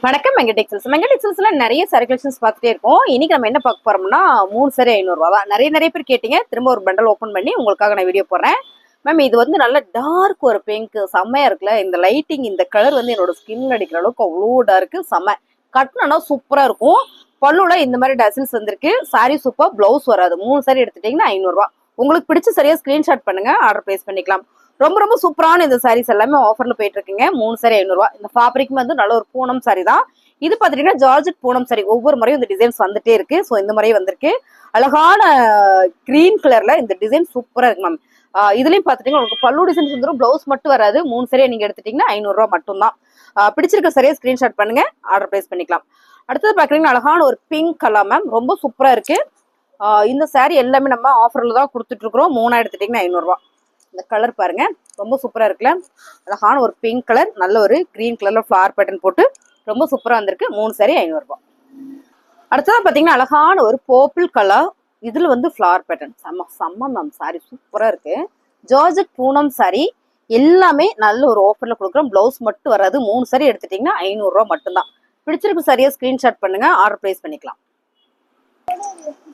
வணக்கம் மெங்கடெக்ஸல்ஸ்ல நிறைய sorry collections பார்த்துட்டே இருக்கோம். இன்னைக்கு நம்ம என்ன பார்க்க போறோம்னா 3 சாரி 500 ரூபா தான். நிறைய பேர் கேட்டீங்க. திரும்ப ஒரு பண்டல் ஓப்பன் பண்ணி உங்களுக்காக நான் வீடியோ போடுறேன். மேம் இது வந்து நல்ல டார்க் ஒரு பிங்க் செம்மையா இருக்குல்ல. இந்த லைட்டிங் இந்த கலர் வந்து என்னோட ஸ்கின் அடிக்கிற அளவுக்கு அவ்வளோ டார்க்கு செம்ம. கட்டினா சூப்பரா இருக்கும். பல்லுல இந்த மாதிரி டசில்ஸ் வந்திருக்கு. சாரி சூப்பர், பிளவுஸ் வராது. 3 சாரி எடுத்துட்டீங்கன்னா 500 ரூபா. உங்களுக்கு பிடிச்ச சரியா ஸ்கிரீன்ஷாட் பண்ணுங்க, ஆர்டர் பிளேஸ் பண்ணிக்கலாம். ரொம்ப சூப்பரான இந்த சாரீஸ் எல்லாமே ஆஃபர்ல போயிட்டு இருக்குங்க. 3 சாரி 500 ரூபா. இந்த ஃபேப்ரிக் வந்து நல்ல ஒரு பூனம் சாரி தான். இது பாத்தீங்கன்னா ஜார்ஜெட் பூனம் சாரி. ஒவ்வொரு முறையும் இந்த டிசைன்ஸ் வந்துட்டே இருக்கு. ஸோ இந்த முறையும் வந்திருக்கு. அழகான கிரீன் கலர்ல இந்த டிசைன் சூப்பரா இருக்கு மேம். இதுலயும் பாத்துட்டீங்கன்னா உங்களுக்கு பல்லு டிசைன்ஸ் வந்துடும், பிளவுஸ் மட்டும் வராது. 3 சரியா நீங்க எடுத்துட்டீங்கன்னா 500 ரூபா மட்டும் தான். பிடிச்சிருக்க சரியா ஸ்கிரீன்ஷாட் பண்ணுங்க, ஆர்டர் பிளேஸ் பண்ணிக்கலாம். அடுத்தது பாக்குறீங்கன்னா அழகான ஒரு பிங்க் கலர் மேம், ரொம்ப சூப்பரா இருக்கு. இந்த சாரி எல்லாமே நம்ம ஆஃபர்ல தான் கொடுத்துட்டு இருக்கிறோம். 3 எடுத்துட்டீங்கன்னா 500 ரூபா. இந்த கலர் பாருங்க, ரொம்ப சூப்பரா இருக்குல்ல. அழகான ஒரு பிங்க் கலர், நல்ல ஒரு கிரீன் கலர்ல ஃபிளவர் பேட்டர்ன் போட்டு ரொம்ப சூப்பரா வந்திருக்கு. 3 சாரி 500 ரூபாய். அடுத்ததான் பாத்தீங்கன்னா அழகான ஒரு பர்பிள் கலர். இதுல வந்து ஃபிளவர் பேட்டர்ன் செம்ம மேம். சாரி சூப்பரா இருக்கு. ஜார்ஜெட் பூனம் சாரி எல்லாமே நல்ல ஒரு ஆஃபர்ல கொடுக்குறோம். பிளவுஸ் மட்டும் வராது. 3 சாரி எடுத்துட்டீங்கன்னா 500 ரூபாய் மட்டும்தான். பிடிச்சிருக்கு சரியா ஸ்கிரீன்ஷாட் பண்ணுங்க, ஆர்டர் பிளேஸ் பண்ணிக்கலாம்.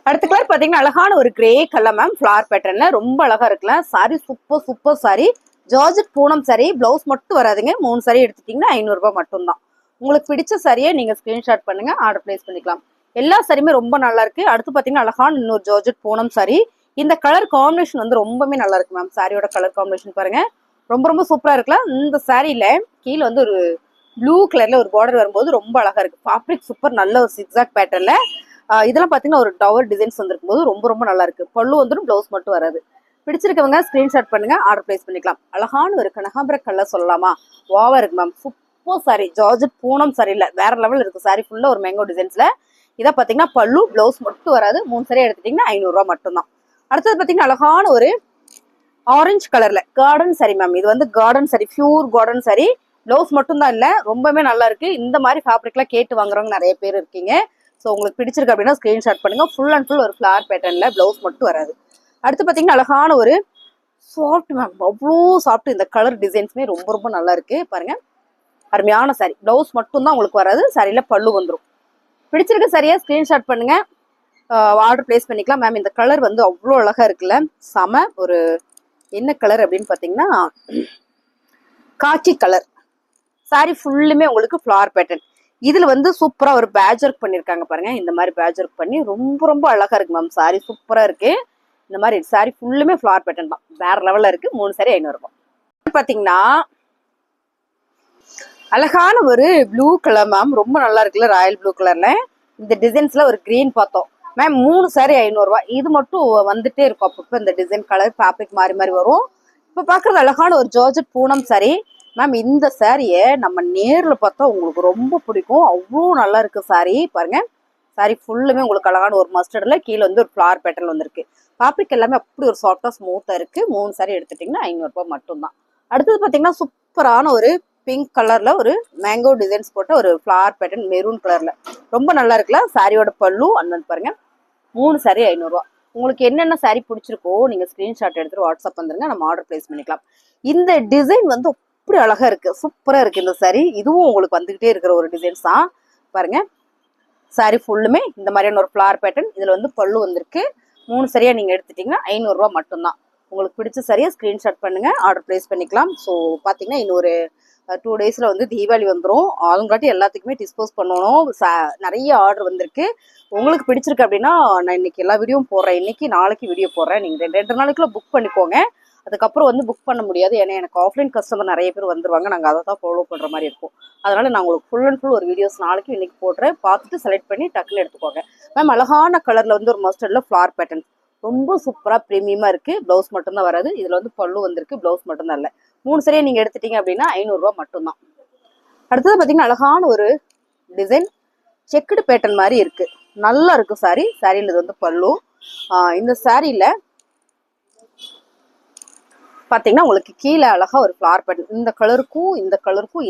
அடுத்த கலர் பாத்தீங்கன்னா அழகான ஒரு கிரே கலர் மேம், ஃபிளவர் பேட்டர்ன்ல ரொம்ப அழகா இருக்குல்ல. Sorry super sorry. Georgette Poonam sorry, blouse மட்டும் வராதுங்க. 3 சாரி எடுத்துட்டீங்கன்னா 500 ரூபாய் மட்டும்தான். உங்களுக்கு பிடிச்ச சாரியை நீங்க ஸ்கிரீன்ஷாட் பண்ணுங்க, ஆர்டர் பிளேஸ் பண்ணிக்கலாம். எல்லா சாரியுமே ரொம்ப நல்லா இருக்கு. அடுத்து பாத்தீங்கன்னா அழகான இன்னொரு ஜார்ஜெட் பூனம் சாரி. இந்த கலர் காம்பினேஷன் வந்து ரொம்பவே நல்லா இருக்கு மேம். சாரியோட கலர் காம்பினேஷன் பாருங்க, ரொம்ப சூப்பரா இருக்குல்ல. இந்த சாரியில கீழே வந்து ஒரு ப்ளூ கலர்ல ஒரு பார்டர் வரும்போது ரொம்ப அழகா இருக்கு. ஃபேப்ரிக் சூப்பர், நல்ல ஒரு சிக்ஸாக் பேட்டர்ன்ல. இதெல்லாம் பாத்தீங்கன்னா ஒரு டவர் டிசைன்ஸ் வந்திருக்கும் போது ரொம்ப நல்லா இருக்கு. பல்லு வந்துடும், பிளவுஸ் மட்டும் வராது. பிடிச்சிருக்கவங்க ஸ்கிரீன்ஷாட் பண்ணுங்க, ஆர்டர் பிளேஸ் பண்ணிக்கலாம். அழகான ஒரு கனகாம்பர கலர் சொல்லலாமா, வாவா இருக்கு ma'am. Super sorry. Georgette Poonam sorry இல்ல, வேற லெவல் இருக்கு. சாரி ஃபுல்லா ஒரு மேங்கோ டிசைன்ஸ்ல. இதை பாத்தீங்கன்னா பல்லு, பிளவுஸ் மட்டும் வராது. 3 சாரி எடுத்துட்டீங்கன்னா 500 ரூபாய் மட்டும்தான். அடுத்தது பாத்தீங்கன்னா அழகான ஒரு ஆரஞ்சு கலர்ல கார்டன் சாரி மேம். இது வந்து garden sorry, pure garden sorry. Blouse மட்டும் தான் இல்ல, ரொம்பவே நல்லா இருக்கு. இந்த மாதிரி ஃபேப்ரிக்ல கேட்டு வாங்குறவங்க நிறைய பேர் இருக்கீங்க. ஸோ உங்களுக்கு பிடிச்சிருக்கு அப்படின்னா ஸ்கிரீன்ஷாட் பண்ணுங்க. ஃபுல் அண்ட் ஃபுல் ஒரு ஃபிளவர் பேட்டர்ன்ல, பிளவுஸ் மட்டும் வராது. அடுத்து பாத்தீங்கன்னா அழகான ஒரு சாஃப்ட் மேம், அவ்வளோ சாஃப்ட். இந்த கலர் டிசைன்ஸுமே ரொம்ப நல்லா இருக்கு பாருங்க. அருமையான சாரி. பிளவுஸ் மட்டும் தான் உங்களுக்கு வராது. சாரியில பல்லு வந்துடும். பிடிச்சிருக்க சரியா ஸ்கிரீன்ஷாட் பண்ணுங்க, ஆர்டர் பிளேஸ் பண்ணிக்கலாம். மேம் இந்த கலர் வந்து அவ்வளோ அழகா இருக்குல்ல. செம ஒரு என்ன கலர் அப்படின்னு பாத்தீங்கன்னா காக்கி கலர். சாரி ஃபுல்லுமே உங்களுக்கு ஃபிளவர் பேட்டர்ன். இதுல வந்து சூப்பரா ஒரு பேட்ச் ஒர்க் பண்ணிருக்காங்க பாருங்க. இந்த மாதிரி பேட்ச் ஒர்க் பண்ணி ரொம்ப அழகா இருக்கு மேம். சாரி சூப்பரா இருக்கு. இந்த மாதிரி சாரி ஃபுல்லுமே ஃபிளவர் பேட்டர்ன் தான், வேற லெவல்ல இருக்கு. 3 சாரி 500 ரூபாய். பாத்தீங்கன்னா அழகான ஒரு ப்ளூ கலர் மேம், ரொம்ப நல்லா இருக்குல்ல. ராயல் ப்ளூ கலர்ல இந்த டிசைன்ஸ்ல ஒரு கிரீன் பார்த்தோம் மேம். 3 சாரி 500 ரூபாய். இது மட்டும் வந்துட்டே இருக்கும். அப்பப்போ இந்த டிசைன் கலர் ஃபேப்ரிக் மாறி வரும். இப்ப பாக்குறது அழகான ஒரு ஜார்ஜெட் பூனம் சாரி மேம். இந்த சாரியை நம்ம நேர்ல பார்த்தா உங்களுக்கு ரொம்ப பிடிக்கும். அவ்வளோ நல்லா இருக்கு சாரி பாருங்க. சாரி ஃபுல்லுமே உங்களுக்கு அழகான ஒரு மஸ்டர்ட்ல, கீழே வந்து ஒரு ஃபிளவர் பேட்டர்ன் வந்திருக்கு. ஃபேப்ரிக் எல்லாமே அப்படி ஒரு சாஃப்டா ஸ்மூத்தா இருக்கு. 3 சாரி எடுத்துட்டீங்கன்னா 500 ரூபாய் மட்டும்தான். அடுத்தது பாத்தீங்கன்னா சூப்பரான ஒரு பிங்க் கலர்ல ஒரு மேங்கோ டிசைன்ஸ் போட்ட ஒரு ஃபிளவர் பேட்டர்ன் மெரூன் கலர்ல ரொம்ப நல்லா இருக்குல்ல. சாரியோட பல்லு அண்ணன் பாருங்க. 3 சாரி 500 ரூபாய். உங்களுக்கு என்னென்ன சாரி பிடிச்சிருக்கோ நீங்க ஸ்கிரீன்ஷாட் எடுத்துட்டு வாட்ஸ்அப் வந்துருங்க, நம்ம ஆர்டர் பிளேஸ் பண்ணிக்கலாம். இந்த டிசைன் வந்து அப்படி அழகா இருக்கு, சூப்பரா இருக்கு இந்த சாரி. இதுவும் உங்களுக்கு வந்துகிட்டே இருக்கிற ஒரு டிசைன்ஸ் தான் பாருங்க. சாரி ஃபுல்லுமே இந்த மாதிரியான ஒரு ஃபிளவர் பேட்டர்ன். இதுல வந்து பல்லு வந்திருக்கு. 3 சரியா நீங்க எடுத்துட்டீங்கன்னா 500 ரூபாய் மட்டும்தான். உங்களுக்கு பிடிச்ச சரியா ஸ்கிரீன்ஷாட் பண்ணுங்க, ஆர்டர் பிளேஸ் பண்ணிக்கலாம். ஸோ பாத்தீங்கன்னா இன்னொரு 2 டேஸ்ல வந்து தீபாவளி வந்துடும். அதுங்காட்டி எல்லாத்துக்குமே டிஸ்போஸ் பண்ணணும். நிறைய ஆர்டர் வந்திருக்கு. உங்களுக்கு பிடிச்சிருக்கு அப்படின்னா நான் இன்னைக்கு எல்லா வீடியோவும் போடுறேன். இன்னைக்கு நாளைக்கு வீடியோ போடுறேன். நீங்க 2 நாளைக்குள்ள புக் பண்ணிக்கோங்க. அதுக்கப்புறம் வந்து புக் பண்ண முடியாது. ஏன்னா எனக்கு ஆஃப்லைன் கஸ்டமர் நிறைய பேர் வந்துருவாங்க. நாங்கள் அதை தான் ஃபாலோ பண்ற மாதிரி இருக்கும். அதனால நான் உங்களுக்கு ஃபுல் அண்ட் ஃபுல் ஒரு வீடியோஸ் நாளைக்கு இன்னைக்கு போடுறேன். பார்த்துட்டு செலக்ட் பண்ணி டக்குன்னு எடுத்துக்கோங்க மேம். அழகான கலர்ல வந்து ஒரு மஸ்டர்ட்ல ஃபிளவர் பேட்டர்ன் ரொம்ப சூப்பரா பிரீமியமா இருக்கு. பிளவுஸ் மட்டும் தான் வராது. இதுல வந்து பல்லு வந்திருக்கு, பிளவுஸ் மட்டும் தான் இல்ல. 3 சரியா நீங்க எடுத்துட்டீங்க அப்படின்னா 500 ரூபாய் மட்டும்தான். அடுத்தது பாத்தீங்கன்னா அழகான ஒரு டிசைன் செக்குடு பேட்டர்ன் மாதிரி இருக்கு, நல்லா இருக்கு சாரி. சாரியில இது வந்து பல்லு. இந்த சாரியில பாத்தீங்கன்னா உங்களுக்கு கீழே அழகா ஒரு ஃபிளவர் பேட்டர்ன். இந்த கலருக்கும்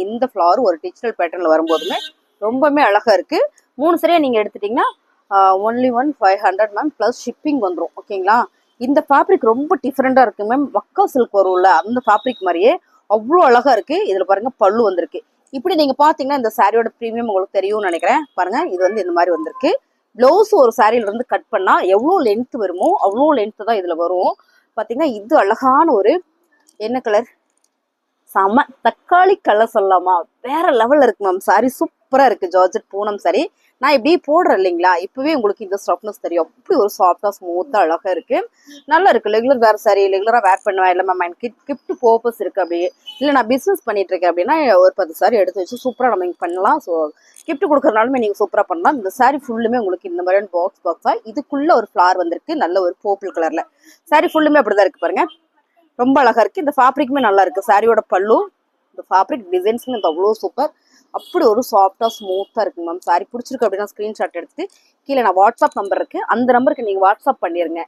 இந்த ஃபிளவரும் ஒரு டிஜிட்டல் பேட்டர்ன்ல வரும்போதுமே ரொம்பவே அழகா இருக்கு. 3 சரியா நீங்க எடுத்துட்டீங்கன்னா ஒன்லி 500 மேம், பிளஸ் ஷிப்பிங் வந்துடும். ஓகேங்களா. இந்த ஃபேப்ரிக் ரொம்ப டிஃப்ரெண்டா இருக்கு மேம். மக்கா சில்க் வரும்ல அந்த ஃபேப்ரிக் மாதிரியே அவ்வளோ அழகா இருக்கு. இதுல பாருங்க பல்லு வந்திருக்கு. இப்படி நீங்க பாத்தீங்கன்னா இந்த சாரியோட ப்ரீமியம் உங்களுக்கு தெரியும்னு நினைக்கிறேன். பாருங்க, இது வந்து இந்த மாதிரி வந்திருக்கு. பிளவுஸ் ஒரு சாரியில இருந்து கட் பண்ணா எவ்வளவு லென்த் வருமோ அவ்வளோ லென்த் தான் இதுல வரும். பாத்தீங்கன்னா இது அழகான ஒரு என்ன கலர், செம தக்காளி கலர் சொல்லலாமா, வேற லெவல்ல இருக்கு மேம். சாரி சூப்பரா இருக்கு, ஜார்ஜெட் பூனம் சாரி. நான் இப்படி போடுறேன் இல்லைங்களா, இப்பவே உங்களுக்கு இந்த சாஃப்ட்னஸ் தெரியும். அப்படி ஒரு சாஃப்டா ஸ்மூத்தா அழகா இருக்கு, நல்லா இருக்கு. ரெகுலர் வேற சாரி ரெகுலரா வேர் பண்ணுவேன் இல்லை மேம், எனக்கு கிஃப்ட் பர்பஸ் இருக்கு அப்படி இல்லை நான் பிசினஸ் பண்ணிட்டு இருக்கேன் அப்படின்னா ஒரு 10 சாரி எடுத்து வச்சு சூப்பரா நம்ம பண்ணலாம். ஸோ கிஃப்ட் கொடுக்கறனாலுமே நீங்க சூப்பரா பண்ணலாம். இந்த சாரி ஃபுல்லுமே உங்களுக்கு இந்த மாதிரியான பாக்ஸா இதுக்குள்ள ஒரு ஃபிளார் வந்திருக்கு, நல்ல ஒரு பர்பிள் கலர்ல. சாரி ஃபுல்லுமே அப்படிதான் இருக்கு பாருங்க, ரொம்ப அழகா இருக்கு. இந்த ஃபேப்ரிக்குமே நல்லா இருக்கு. சாரியோட பல்லு, இந்த ஃபேப்ரிக் டிசைன்ஸுமே அவ்வளோ சூப்பர். அப்படி ஒரு சாஃப்டா ஸ்மூத்தா இருக்கு மேம். சாரி பிடிச்சிருக்கு அப்படின்னா ஸ்கிரீன்ஷாட் எடுத்து கீழே நான் வாட்ஸ்அப் நம்பர் இருக்கு, அந்த நம்பருக்கு நீங்க வாட்ஸ்அப் பண்ணிருங்க.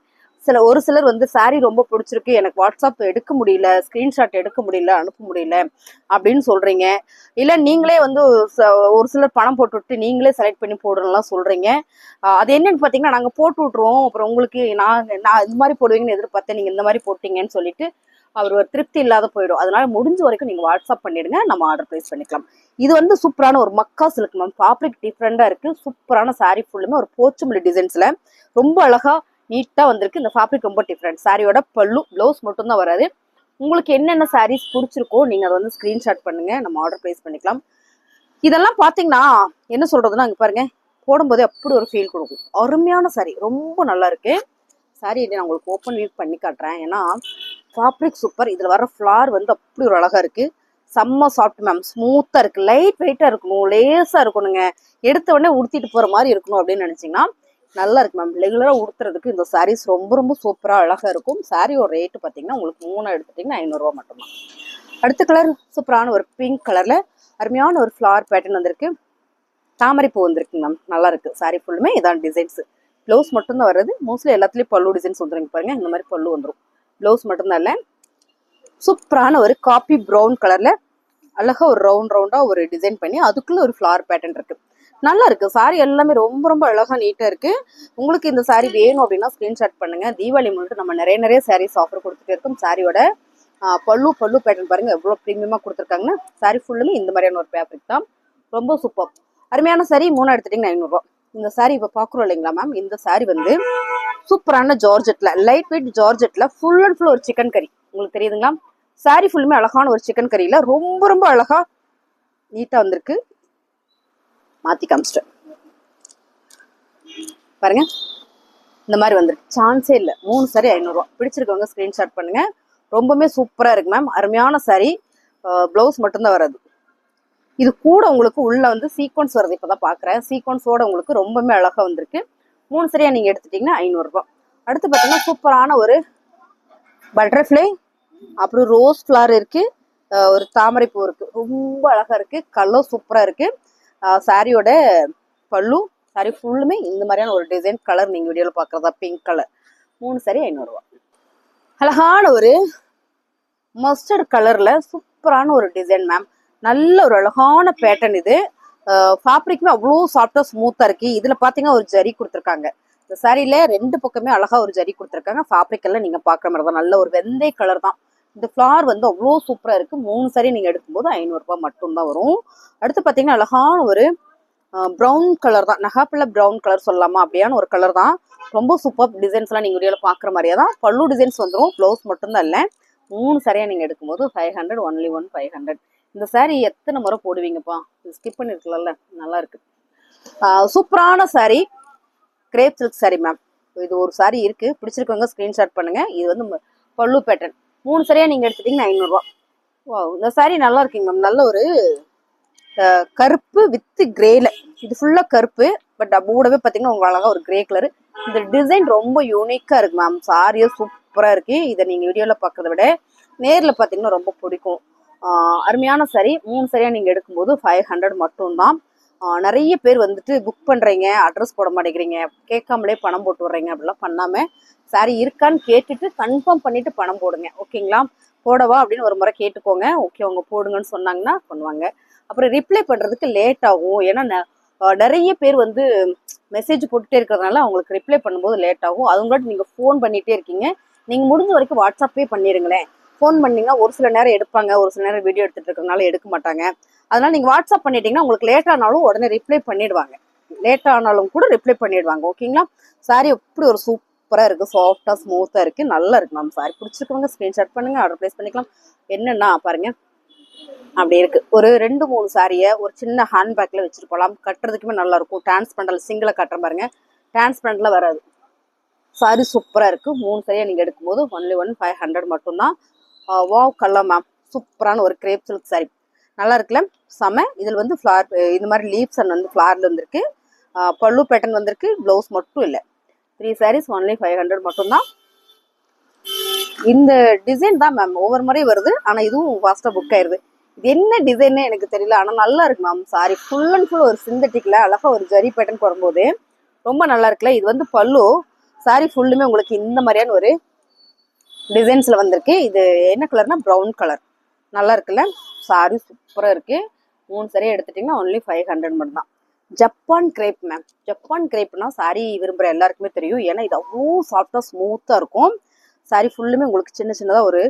ஒரு சிலர் வந்து சாரி ரொம்ப பிடிச்சிருக்கு, எனக்கு வாட்ஸ்அப் எடுக்க முடியல, ஸ்கிரீன்ஷாட் எடுக்க முடியல, அனுப்ப முடியல அப்படின்னு சொல்றீங்க. இல்ல நீங்களே வந்து ஒரு சிலர் பணம் போட்டு நீங்களே செலக்ட் பண்ணி போடணும்லாம் சொல்றீங்க. அது என்னன்னு பாத்தீங்கன்னா நாங்க போட்டு விட்டுருவோம், அப்புறம் உங்களுக்கு நான் இந்த மாதிரி போடுவீங்கன்னு எதிர்பார்த்தேன், நீங்க இந்த மாதிரி போட்டீங்கன்னு சொல்லிட்டு அவர் ஒரு திருப்தி இல்லாத போயிடும். அதனால முடிஞ்ச வரைக்கும் நீங்க வாட்ஸ்அப் பண்ணிடுங்க, நம்ம ஆர்டர் பிளேஸ் பண்ணிக்கலாம். இது வந்து சூப்பரான ஒரு மக்கா சில்க் மேம். ஃபேப்ரிக் டிஃப்ரெண்டா இருக்கு, சூப்பரான சாரி ஃபுல்லுமே ஒரு போச்சம்பள்ளி டிசைன்ஸ்ல ரொம்ப அழகா நீட்டா வந்திருக்கு. இந்த ஃபேப்ரிக் ரொம்ப டிஃப்ரெண்ட். சாரியோட பல்லு, பிளவுஸ் மட்டும் தான் வராது. உங்களுக்கு என்னென்ன சாரீஸ் பிடிச்சிருக்கோ நீங்க அதை வந்து ஸ்கிரீன்ஷாட் பண்ணுங்க, நம்ம ஆர்டர் பிளேஸ் பண்ணிக்கலாம். இதெல்லாம் பாத்தீங்கன்னா என்ன சொல்றதுன்னா, இங்க பாருங்க, போடும்போதே அப்படி ஒரு ஃபீல் கொடுக்கும். அருமையான சாரி, ரொம்ப நல்லா இருக்கு. சாரி நான் உங்களுக்கு ஓப்பன் வியூ பண்ணி காட்டுறேன். ஏன்னா ஃபேப்ரிக் சூப்பர். இதுல வர ஃபிளார் வந்து அப்படி ஒரு அழகா இருக்கு, செம்ம சாஃப்ட் மேம், ஸ்மூத்தா இருக்கு, லைட் வெயிட்டா இருக்கணும், லேசா இருக்கணுங்க, எடுத்த உடனே உடுத்திட்டு போற மாதிரி இருக்கணும் அப்படின்னு நினைச்சீங்கன்னா நல்லா இருக்கு மேம். ரெகுலரா உடுத்துறதுக்கு இந்த சாரீஸ் ரொம்ப ரொம்ப சூப்பரா அழகா இருக்கும். சாரியோட ரேட்டு பாத்தீங்கன்னா உங்களுக்கு 3 எடுத்துட்டீங்கன்னா 500 ரூபா மட்டும்தான். அடுத்த கலர் சூப்பரான ஒரு பிங்க் கலர்ல அருமையான ஒரு ஃபிளார் பேட்டர்ன் வந்திருக்கு, தாமரை பூ வந்திருக்கு மேம், நல்லா இருக்கு. சாரி ஃபுல்லுமே இதான் டிசைன்ஸ். பிளவுஸ் மட்டும்தான் வருது, மோஸ்ட்லி எல்லாத்துலயும் பல்லு டிசைன்ஸ் வந்துருங்க பாருங்க, இந்த மாதிரி பல்லு வந்துடும். பிளவுஸ் மட்டும்தான் இல்லை. சூப்பரான ஒரு காபி ப்ரௌன் கலர்ல அழகா ஒரு ரவுண்டா ஒரு டிசைன் பண்ணி அதுக்குள்ள ஒரு ஃபிளார் பேட்டர்ன் இருக்கு, நல்லா இருக்கு. சாரி எல்லாமே ரொம்ப ரொம்ப அழகா நீட்டா இருக்கு. உங்களுக்கு இந்த சாரி வேணும் அப்படின்னா ஸ்கிரீன்ஷாட் பண்ணுங்க. தீபாவளி முன்னிட்டு நம்ம நிறைய சாரீஸ் ஆஃபர் கொடுத்துட்டே இருக்கும். சாரியோட பல்லு பேட்டர்ன் பாருங்க எவ்வளவு ப்ரீமியமா கொடுத்துருக்காங்கன்னா. சாரி ஃபுல்லுமே இந்த மாதிரியான ஒரு ஃபேப்ரிக் தான், ரொம்ப சூப்பர். அருமையான சாரி. 3 எடுத்துட்டீங்கன்னா 500 ரூபா. இந்த சாரி இப்ப பாக்குறோம் இல்லைங்களா மேம், இந்த சாரி வந்து சூப்பரான ஜார்ஜெட்ல, லைட் வெயிட் ஜார்ஜெட்ல ஃபுல் அண்ட் ஃபுல் ஒரு சிக்கன் கறி, உங்களுக்கு தெரியுதுங்களா. சாரி ஃபுல்லுமே அழகான ஒரு சிக்கன் கறியில ரொம்ப ரொம்ப அழகா நீட்டா வந்திருக்கு. மாத்தி காமிச்சிட்டேன் பாருங்க, இந்த மாதிரி வந்துருக்கு, சான்ஸே இல்லை. 3 சாரி 500 ரூபா. பிடிச்சிருக்கவங்க ஸ்கிரீன்ஷாட் பண்ணுங்க. ரொம்பவுமே சூப்பரா இருக்கு மேம், அருமையான சாரி. பிளவுஸ் மட்டும்தான் வராது. இது கூட உங்களுக்கு உள்ள வந்து சீக்வன்ஸ் வருது, இப்பதான் பாக்குறேன். சீக்வன்ஸோட உங்களுக்கு ரொம்பவுமே அழகா வந்திருக்கு. 3 சரியா நீங்க எடுத்துட்டீங்கன்னா 500 ரூபாய். அடுத்து பாத்தீங்கன்னா சூப்பரான ஒரு பட்டர்ஃப்ளை, அப்புறம் ரோஸ் ஃபிளவர் இருக்கு, ஒரு தாமரை பூ இருக்கு, ரொம்ப அழகா இருக்கு. கலர் சூப்பரா இருக்கு. சாரியோட பல்லு, சாரி ஃபுல்லுமே இந்த மாதிரியான ஒரு டிசைன். கலர் நீங்க வீடியோல பாக்குறதா பிங்க் கலர். 3 சாரி 500 ரூபாய். அழகான ஒரு மஸ்டர்ட் கலர்ல சூப்பரான ஒரு டிசைன் மேம், நல்ல ஒரு அழகான பேட்டர்ன். இது ஃபேப்ரிக்குமே அவ்வளோ சாஃப்டா ஸ்மூத்தா இருக்கு. இதுல பாத்தீங்கன்னா ஒரு ஜரி கொடுத்துருக்காங்க. இந்த சாரியில 2 பக்கமே அழகா ஒரு ஜரி கொடுத்துருக்காங்க. ஃபேப்ரிக் எல்லாம் நீங்க பாக்குற மாதிரி தான், நல்ல ஒரு வெந்தய கலர் தான். இந்த ஃபிளார் வந்து அவ்வளோ சூப்பரா இருக்கு. 3 சாரி நீங்க எடுக்கும்போது 500 ரூபாய் மட்டும் தான் வரும். அடுத்து பாத்தீங்கன்னா அழகான ஒரு ப்ரௌன் கலர் தான், நகாப்பிள்ள ப்ரௌன் கலர் சொல்லலாமா, அப்படியான ஒரு கலர் தான். ரொம்ப சூப்பர். டிசைன்ஸ் எல்லாம் நீங்க வீடியோல பாக்குற மாதிரியே தான். பல்லு டிசைன்ஸ் வந்துடும், பிளவுஸ் மட்டும் தான் இல்ல. 3 சாரியா நீங்க எடுக்கும்போது 500, ஒன்லி 500. இந்த சாரி எத்தனை முறை போடுவீங்கப்பா, ஸ்கிப் பண்ணிருக்கலாம்ல, நல்லா இருக்கு. சூப்பரான sorry, grape silk sorry ma'am. இது ஒரு சாரி இருக்கு, பிடிச்சிருக்கவங்க ஸ்கிரீன்ஷாட் பண்ணுங்க. இது வந்து பல்லு பேட்டர்ன். 3 சாரியா நீங்க எடுத்துட்டீங்கன்னா 500 ரூபாய். இந்த சாரி நல்லா இருக்குங்க மேம், நல்ல ஒரு கருப்பு வித் கிரேல, இது ஃபுல்லா கருப்பு, பட் கூடவே பாத்தீங்கன்னா உங்க அழகா ஒரு கிரே கலர். இந்த டிசைன் ரொம்ப யூனிக்கா இருக்கு மேம். சாரியும் சூப்பரா இருக்கு. இதை நீங்க வீடியோல பாக்குறத விட நேர்ல பாத்தீங்கன்னா ரொம்ப பிடிக்கும். அருமையான சாரி. 3 சாரியா நீங்க எடுக்கும்போது 500 மட்டும்தான். நிறைய பேர் வந்துட்டு புக் பண்றீங்க, அட்ரஸ் போட மாட்டேங்கிறீங்க, கேட்காமலே பணம் போட்டு விடுறீங்க. அப்படிலாம் பண்ணாம சாரி இருக்கான்னு கேட்டுட்டு கன்ஃபார்ம் பண்ணிட்டு பணம் போடுங்க, ஓகேங்களா. போடவா அப்படின்னு ஒரு முறை கேட்டுக்கோங்க. ஓகே அவங்க போடுங்கன்னு சொன்னாங்கன்னா பண்ணுவாங்க. அப்புறம் ரிப்ளை பண்றதுக்கு லேட் ஆகும், ஏன்னா நிறைய பேர் வந்து மெசேஜ் போட்டுட்டே இருக்கிறதுனால அவங்களுக்கு ரிப்ளை பண்ணும்போது லேட் ஆகும். அதுங்களாட்டி நீங்க ஃபோன் பண்ணிட்டே இருக்கீங்க. நீங்க முடிஞ்ச வரைக்கும் வாட்ஸ்அப்பே பண்ணிருங்களேன். ஃபோன் பண்ணிங்கன்னா ஒரு சில நேரம் எடுப்பாங்க, ஒரு சில நேரம் வீடியோ எடுத்துட்டு இருக்கறதுனால எடுக்க மாட்டாங்க. அதனால நீங்கள் வாட்ஸ்அப் பண்ணிட்டீங்கன்னா உங்களுக்கு லேட் ஆனாலும் உடனே ரிப்ளை பண்ணிடுவாங்க. லேட் ஆனாலும் கூட ரிப்ளை பண்ணிடுவாங்க. ஓகேங்களா? சாரி எப்படி ஒரு சூப்பராக இருக்குது, சாஃப்டாக ஸ்மூத்தாக இருக்குது, நல்லா இருக்கு மேம். சாரி பிடிச்சிருக்கவங்க ஸ்க்ரீன்ஷாட் பண்ணுங்க, ஆர்டர் ப்ளேஸ் பண்ணிக்கலாம். என்னன்னா பாருங்க, அப்படி இருக்கு. ஒரு 2-3 சாரியை ஒரு சின்ன ஹேண்ட்பேக்கில் வச்சுட்டு போகலாம். கட்டுறதுக்குமே நல்லா இருக்கும். டிரான்ஸ்பரண்டல் சிங்கிளை கட்டுற பாருங்க, டிரான்ஸ்பரண்ட்ல வராது. சாரி சூப்பராக இருக்குது. 3 சாரியாக நீங்கள் எடுக்கும்போது ஒன்லி 500 மட்டும்தான். வாவ் கலர் மேம், சூப்பரான ஒரு கிரேப் சில்க் சாரி, நல்லா இருக்குல்ல, செம. இதில் வந்து ஃப்ளார் இந்த மாதிரி லீவ்ஸ் அண்ட் வந்து ஃப்ளாரில் வந்துருக்கு. பல்லு பேட்டர்ன் வந்திருக்கு, ப்ளவுஸ் மட்டும் இல்லை. 3 சாரீஸ் ஒன்லி 500 மட்டும்தான். இந்த டிசைன் தான் மேம் ஒவ்வொரு முறை வருது, ஆனால் இதுவும் ஃபாஸ்ட்டாக புக் ஆயிடுது. இது என்ன டிசைன்னு எனக்கு தெரியல, ஆனால் நல்லா இருக்கு ma'am. Sorry full and full ஒரு சிந்தட்டிக்கில் அழகாக ஒரு ஜரி பேட்டர்ன் போடும்போது ரொம்ப நல்லா இருக்குல்ல. இது வந்து பல்லு, சாரி ஃபுல்லுமே உங்களுக்கு இந்த மாதிரியான ஒரு டிசைன்ஸில் வந்திருக்கு. இது என்ன கலர்னா ப்ரௌன் கலர், நல்லா இருக்குல்ல. சாரி சூப்பராக இருக்குது. 3 சாரியாக எடுத்துட்டிங்கன்னா ஒன்லி 500 மட்டும் தான். ஜப்பான் கிரேப் மேம், ஜப்பான் கிரேப்னா சாரி விரும்புகிற எல்லாருக்குமே தெரியும். ஏன்னா இது அவ்வளோ சாஃப்டாக ஸ்மூத்தாக இருக்கும். சாரி ஃபுல்லுமே உங்களுக்கு சின்ன சின்னதாக ஒரு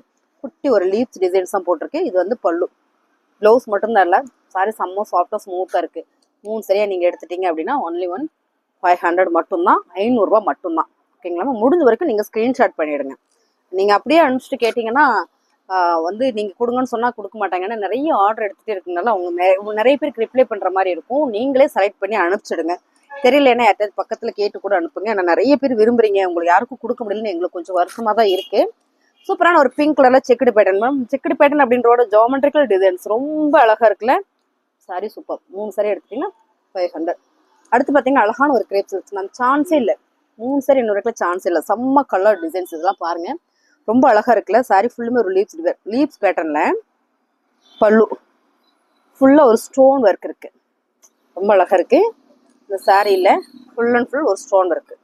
குட்டி ஒரு லீவ்ஸ் டிசைன்ஸ் தான் போட்டிருக்கு. இது வந்து பல்லு, ப்ளவுஸ் மட்டும்தான் இல்லை. சாரி செம்ம சாஃப்டாக ஸ்மூத்தாக இருக்குது. 3 சரியாக நீங்கள் எடுத்துட்டீங்க அப்படின்னா ஒன்லி 500 மட்டும்தான், 500 மட்டும்தான். ஓகேங்களா? முடிஞ்ச வரைக்கும் நீங்கள் ஸ்க்ரீன்ஷாட் பண்ணிவிடுங்க. நீங்கள் அப்படியே அனுப்பிச்சிட்டு கேட்டிங்கன்னா வந்து நீங்கள் கொடுங்கன்னு சொன்னால் கொடுக்க மாட்டாங்க. ஏன்னா நிறைய ஆர்டர் எடுத்துகிட்டே இருக்குனால அவங்க நிறைய பேருக்கு ரிப்ளை பண்ணுற மாதிரி இருக்கும். நீங்களே செலக்ட் பண்ணி அனுப்பிச்சிடுங்க. தெரியலன்னா யார்ட்டாவது பக்கத்தில் கேட்டு கூட அனுப்புங்க. ஏன்னா நிறைய பேர் விரும்புறீங்க, உங்களுக்கு யாருக்கும் கொடுக்க முடியலன்னு எங்களுக்கு கொஞ்சம் வருத்தமாக தான் இருக்குது. சூப்பரான ஒரு பிங்க் கலரில் checked pattern ma'am. Checked pattern அப்படின்றோட ஜாமெட்ரிக்கல் டிசைன்ஸ் ரொம்ப அழகாக இருக்குல்ல. Sorry super. 3 சாரி எடுத்துட்டிங்கன்னா 500. அடுத்து பார்த்தீங்கன்னா அழகான ஒரு கிரேப் சில்க்ஸ் மேம், சான்ஸே இல்லை. 3 சாரி இன்னொரு சான்ஸ் இல்லை. செம்ம கலர் டிசைன்ஸ் இதெல்லாம் பாருங்கள், ரொம்ப அழகாக இருக்குல்ல. சாரி ஃபுல்லுமே ஒரு லீவ்ஸ் பேட்டர்னில், பல்லு ஃபுல்லாக ஒரு ஸ்டோன் ஒர்க் இருக்குது, ரொம்ப அழகாக இருக்குது. இந்த சாரியில் ஃபுல் அண்ட் ஃபுல் ஒரு ஸ்டோன் ஒர்க்கு,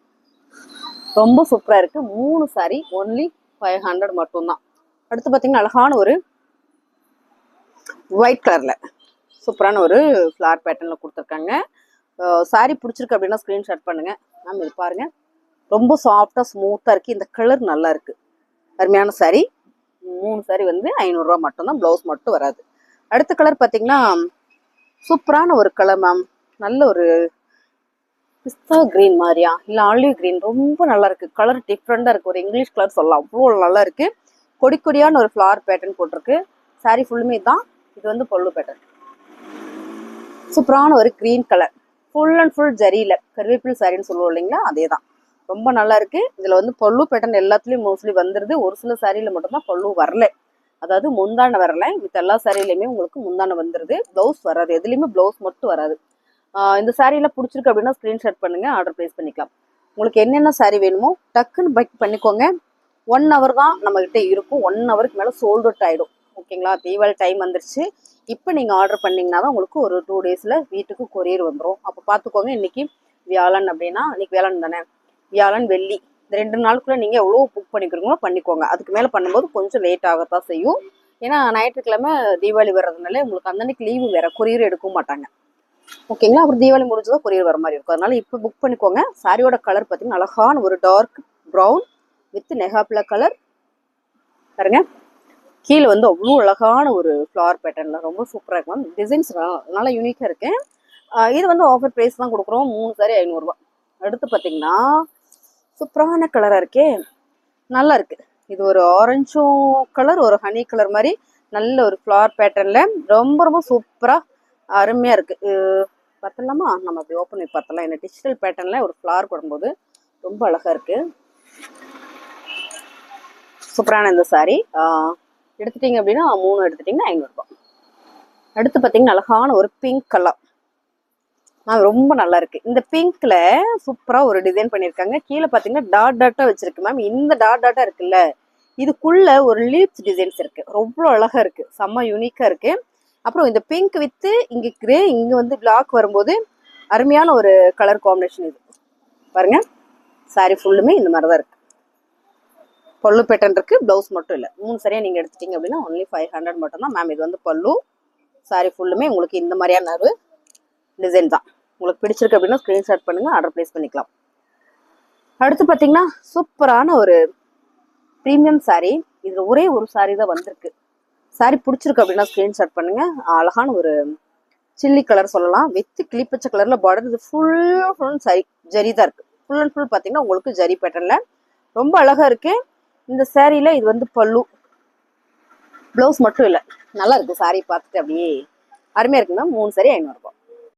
ரொம்ப சூப்பராக இருக்குது. 3 சாரி ஒன்லி 500 மட்டும்தான். அடுத்து பார்த்தீங்கன்னா அழகான ஒரு ஒயிட் கலரில் சூப்பரான ஒரு ஃப்ளார் பேட்டர்னில் கொடுத்துருக்காங்க. சாரி பிடிச்சிருக்கு அப்படின்னா ஸ்க்ரீன்ஷாட் பண்ணுங்கள் மேம். இது பாருங்கள், ரொம்ப சாஃப்டாக ஸ்மூத்தாக இருக்குது. இந்த கலர் நல்லா இருக்குது, அருமையான சாரி. 3 சாரி வந்து 500 மட்டும்தான், ப்ளவுஸ் மட்டும் வராது. அடுத்த கலர் பார்த்தீங்கன்னா சூப்பரான ஒரு கலர் மேம், நல்ல ஒரு பிஸ்தா கிரீன் மாதிரியா இல்லை ஆலிவ் கிரீன், ரொம்ப நல்லா இருக்குது. கலர் டிஃப்ரெண்டாக இருக்குது, ஒரு இங்கிலீஷ் கலர் சொல்லலாம், அவ்வளோ நல்லா இருக்குது. கொடி கொடியான ஒரு ஃப்ளார் பேட்டர்ன் போட்டிருக்கு. சாரி ஃபுல்லுமே தான். இது வந்து பல்லு பேட்டர்ன், சூப்பரான ஒரு green colour, full and full ஜரியில் கருவேப்பில் சாரின்னு சொல்லுவோம் இல்லைங்களா, அதே தான். ரொம்ப நல்லா இருக்கு. இதுல வந்து பல்லு பேட்டர்ன் எல்லாத்துலயும் மோஸ்ட்லி வந்துருது. ஒரு சில சாரியில மட்டும்தான் பல்லு வரல, அதாவது முந்தான வரல. மித்த எல்லா சாரியிலுமே உங்களுக்கு முந்தான வந்துருது, பிளவுஸ் வராது. எதுலையுமே பிளவுஸ் மட்டும் வராது. இந்த சாரியில பிடிச்சிருக்கு அப்படின்னா ஸ்கிரீன்ஷாட் பண்ணுங்க, ஆர்டர் பிளேஸ் பண்ணிக்கலாம். உங்களுக்கு என்னென்ன சாரி வேணுமோ டக்குன்னு பைக் பண்ணிக்கோங்க. 1 hour தான் நம்ம கிட்ட இருக்கும். 1 hourக்கு மேல சோல்ட் அவுட் ஆயிடும். ஓகேங்களா? தீபாவளி டைம் வந்துருச்சு. இப்போ நீங்க ஆர்டர் பண்ணீங்கன்னா தான் உங்களுக்கு ஒரு 2 daysல வீட்டுக்கு கொரியர் வந்துடும். அப்போ பார்த்துக்கோங்க. இன்னைக்கு வியாழன் அப்படின்னா, இன்னைக்கு வியாழன் தானே, வியாழன் வெள்ளி இந்த 2 நாளுக்குள்ள நீங்க எவ்வளோ புக் பண்ணிக்கிறீங்களோ பண்ணிக்கோங்க. அதுக்கு மேல பண்ணும்போது கொஞ்சம் லேட் ஆகத்தான் செய்யும். ஏன்னா ஞாயிற்றுக்கிழமை தீபாவளி வர்றதுனால உங்களுக்கு அந்த அன்னைக்கு லீவு வேற, கொரியர் எடுக்க மாட்டாங்க. ஓகேங்களா? அப்புறம் தீபாவளி முடிஞ்சதான் கொரியர் வர மாதிரி இருக்கும். அதனால இப்போ புக் பண்ணிக்கோங்க. சாரியோட கலர் பார்த்தீங்கன்னா அழகான ஒரு டார்க் ப்ரௌன் வித் நெகாப்ல கலர் பாருங்க. கீழே வந்து அவ்வளோ அழகான ஒரு ஃப்ளவர் பேட்டர்னில் ரொம்ப சூப்பராக இருக்கும். டிசைன்ஸ் நல்லா யூனிக்காக இருக்கு. இது வந்து ஆஃபர் ப்ரைஸ் தான் கொடுக்குறோம். 3 சாரி 500 அடுத்து பார்த்தீங்கன்னா சூப்பரான கலராக இருக்கே, நல்லா இருக்கு. இது ஒரு ஆரஞ்சும் கலர், ஒரு ஹனி கலர் மாதிரி நல்ல ஒரு ஃப்ளவர் பேட்டர்னில் ரொம்ப ரொம்ப சூப்பராக அருமையாக இருக்குது. பார்த்தலாமா? நம்ம அப்படி ஓப்பன் பண்ணி பார்த்தலாம். இந்த டிஜிட்டல் பேட்டர்னில் ஒரு ஃப்ளவர் போடும்போது ரொம்ப அழகாக இருக்குது. சூப்பரான இந்த சாரி எடுத்துட்டீங்க அப்படின்னா 3 எடுத்துட்டிங்கன்னா 500. அடுத்து பார்த்தீங்கன்னா அழகான ஒரு பிங்க் கலர் ரொம்ப நல்லா இருக்கு. இந்த பிங்க்ல சூப்பரா ஒரு டிசைன் பண்ணியிருக்காங்க. கீழே பார்த்தீங்கன்னா டாட் டாட்டா வச்சிருக்கு மேம். இந்த டாட் டாட்டா இருக்குல்ல, இதுக்குள்ள ஒரு லீவ்ஸ் டிசைன்ஸ் இருக்கு, ரொம்ப அழகா இருக்கு, செம்ம யூனிக்கா இருக்கு. அப்புறம் இந்த பிங்க் வித்து இங்க கிரே, இங்க வந்து பிளாக் வரும்போது அருமையான ஒரு கலர் காம்பினேஷன். இது பாருங்க, சாரி ஃபுல்லுமே இந்த மாதிரி தான் இருக்கு. பல்லு பேட்டர்ன் இருக்கு, பிளவுஸ் மட்டும் இல்லை. 3 சரியா நீங்க எடுத்துட்டீங்க அப்படின்னா ஒன்லி 500 மட்டும் தான் மேம். இது வந்து பல்லு, சாரி ஃபுல்லுமே உங்களுக்கு இந்த மாதிரியான ஒரு டிசைன் தான். உங்களுக்கு பிடிச்சிருக்கு அப்படின்னா ஸ்கிரீன்ஷாட் பண்ணுங்க, ஆர்டர் பிளேஸ் பண்ணிக்கலாம். அடுத்து பார்த்தீங்கன்னா சூப்பரான ஒரு ப்ரீமியம் சாரி. இதுல ஒரே ஒரு சாரி தான் வந்திருக்கு. சாரி பிடிச்சிருக்கு அப்படின்னா ஸ்கிரீன்ஷாட் பண்ணுங்க. அழகான ஒரு சில்லி கலர் சொல்லலாம், வித் கிளிப்பச்சை கலர்ல பார்டர். இது ஃபுல் சரி ஜரி தான் இருக்கு. ஃபுல் அண்ட் ஃபுல் பாத்தீங்கன்னா உங்களுக்கு ஜரி பேட்டர்ன்ல ரொம்ப அழகா இருக்கு. இந்த சாரியில இது வந்து பல்லு, பிளவுஸ் மட்டும் இல்ல, நல்லா இருக்கு. சாரி பார்த்துட்டு அப்படியே அருமையா இருக்குங்க. 3 சாரி 500 ரூபாய்.